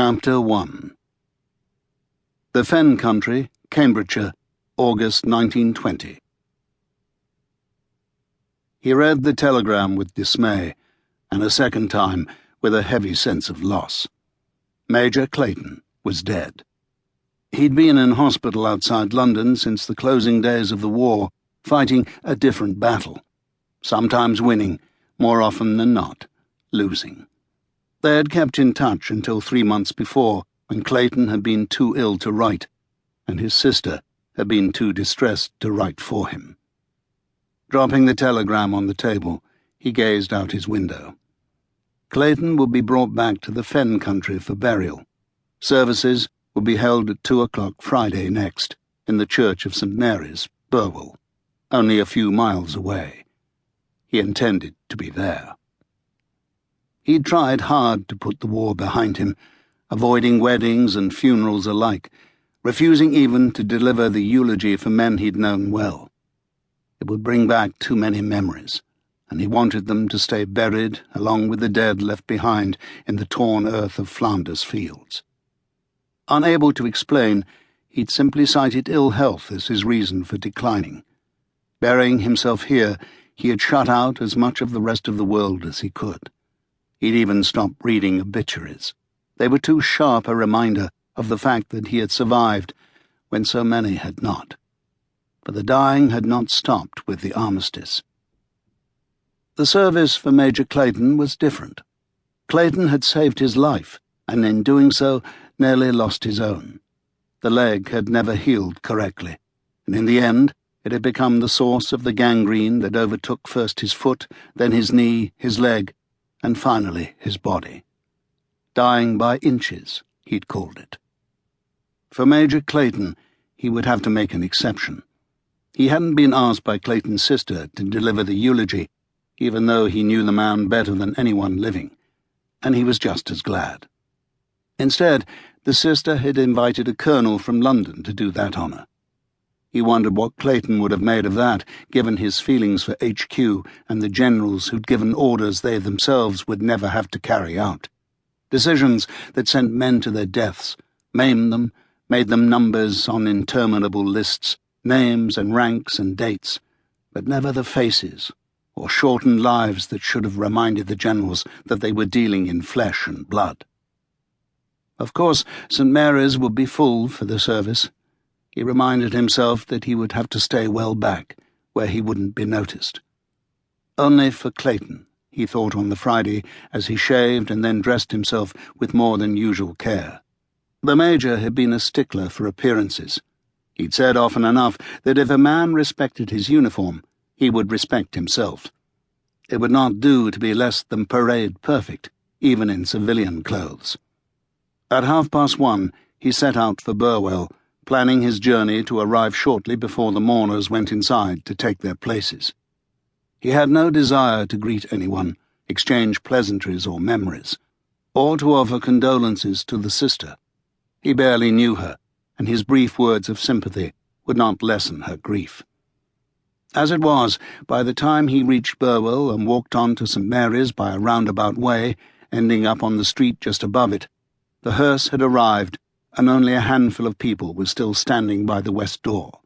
Chapter 1. The Fen Country, Cambridgeshire, August 1920. He read the telegram with dismay, and a second time with a heavy sense of loss. Major Clayton was dead. He'd been in hospital outside London since the closing days of the war, fighting a different battle, sometimes winning, more often than not, losing. They had kept in touch until 3 months before, when Clayton had been too ill to write, and his sister had been too distressed to write for him. Dropping the telegram on the table, he gazed out his window. Clayton would be brought back to the Fen Country for burial. Services would be held at 2 o'clock Friday next, in the Church of St. Mary's, Prebble, only a few miles away. He intended to be there. He'd tried hard to put the war behind him, avoiding weddings and funerals alike, refusing even to deliver the eulogy for men he'd known well. It would bring back too many memories, and he wanted them to stay buried along with the dead left behind in the torn earth of Flanders fields. Unable to explain, he'd simply cited ill health as his reason for declining. Burying himself here, he had shut out as much of the rest of the world as he could. He'd even stopped reading obituaries. They were too sharp a reminder of the fact that he had survived when so many had not. But the dying had not stopped with the armistice. The service for Major Clayton was different. Clayton had saved his life, and in doing so nearly lost his own. The leg had never healed correctly, and in the end it had become the source of the gangrene that overtook first his foot, then his knee, his leg, and finally his body. Dying by inches, he'd called it. For Major Clayton, he would have to make an exception. He hadn't been asked by Clayton's sister to deliver the eulogy, even though he knew the man better than anyone living, and he was just as glad. Instead, the sister had invited a colonel from London to do that honour. He wondered what Clayton would have made of that, given his feelings for HQ and the generals who'd given orders they themselves would never have to carry out. Decisions that sent men to their deaths, maimed them, made them numbers on interminable lists, names and ranks and dates, but never the faces, or shortened lives that should have reminded the generals that they were dealing in flesh and blood. Of course, St. Mary's would be full for the service. He reminded himself that he would have to stay well back, where he wouldn't be noticed. Only for Clayton, he thought on the Friday, as he shaved and then dressed himself with more than usual care. The Major had been a stickler for appearances. He'd said often enough that if a man respected his uniform, he would respect himself. It would not do to be less than parade perfect, even in civilian clothes. At 1:30, he set out for Burwell, planning his journey to arrive shortly before the mourners went inside to take their places. He had no desire to greet anyone, exchange pleasantries or memories, or to offer condolences to the sister. He barely knew her, and his brief words of sympathy would not lessen her grief. As it was, by the time he reached Burwell and walked on to St. Mary's by a roundabout way, ending up on the street just above it, the hearse had arrived, and only a handful of people were still standing by the west door.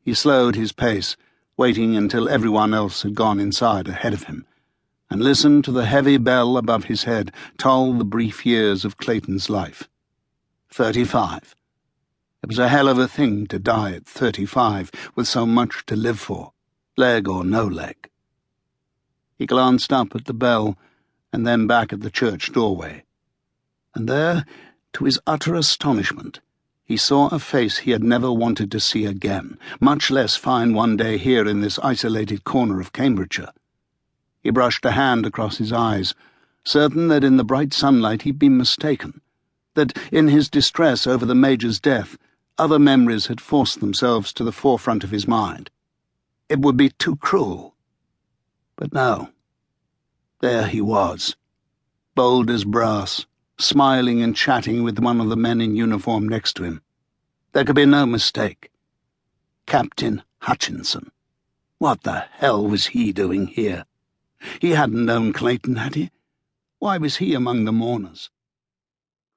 He slowed his pace, waiting until everyone else had gone inside ahead of him, and listened to the heavy bell above his head toll the brief years of Clayton's life. 35. It was a hell of a thing to die at 35, with so much to live for, leg or no leg. He glanced up at the bell, and then back at the church doorway. And there, to his utter astonishment, he saw a face he had never wanted to see again, much less find one day here in this isolated corner of Cambridgeshire. He brushed a hand across his eyes, certain that in the bright sunlight he'd been mistaken, that in his distress over the Major's death, other memories had forced themselves to the forefront of his mind. It would be too cruel. But no. There he was, bold as brass, smiling and chatting with one of the men in uniform next to him. There could be no mistake. Captain Hutchinson. What the hell was he doing here? He hadn't known Clayton, had he? Why was he among the mourners?